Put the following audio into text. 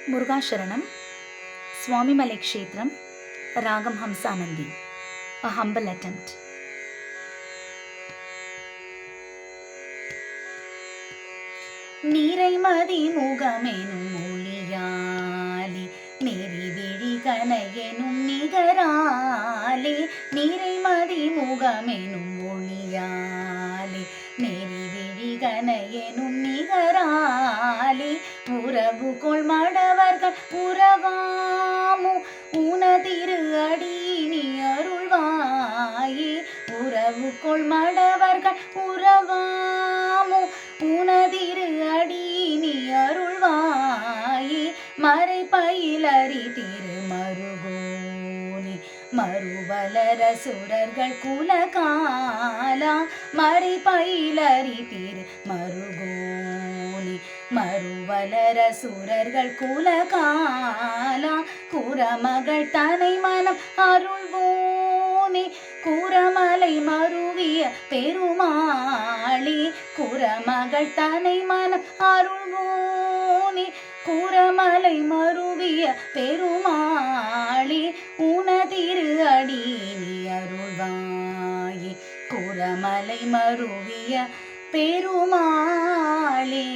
Murugasharanam, Swami Malai Kshetram, Ragam Hamsanandi. A humble attempt. நீரைமதி முகமெனும் மொழியாலே நெறிவிழி கனையெனும் நிகராலே நீரைமதி முகமெனும் மொழியாலே நெறிவிழி கனையெனும் நிகராலே உறவு கொள் மடவர்கள் உறவாமோ உனதிரு அடியினி அருள்வாயே உறவு கொள் மடவர்கள் உறவாமோ உனதிரு அடியினி அருள்வாயே மறை பயிலறி திருமருகோனி மறுவலர சுரர்கள் குலகாலா மறை பயிலறி திருமருகோனி மறுவலர சுரர்கள் குலகாலா குரமகள் தனை மனம் அருள்வோனே குரமலை மருவிய பெருமாளே குரமகள் தனை மனம் அருள்வோனே குரமலை மருவிய பெருமாளே உனதிரு அடியினி அருள்வாயே குரமலை மருவிய பெருமாளே.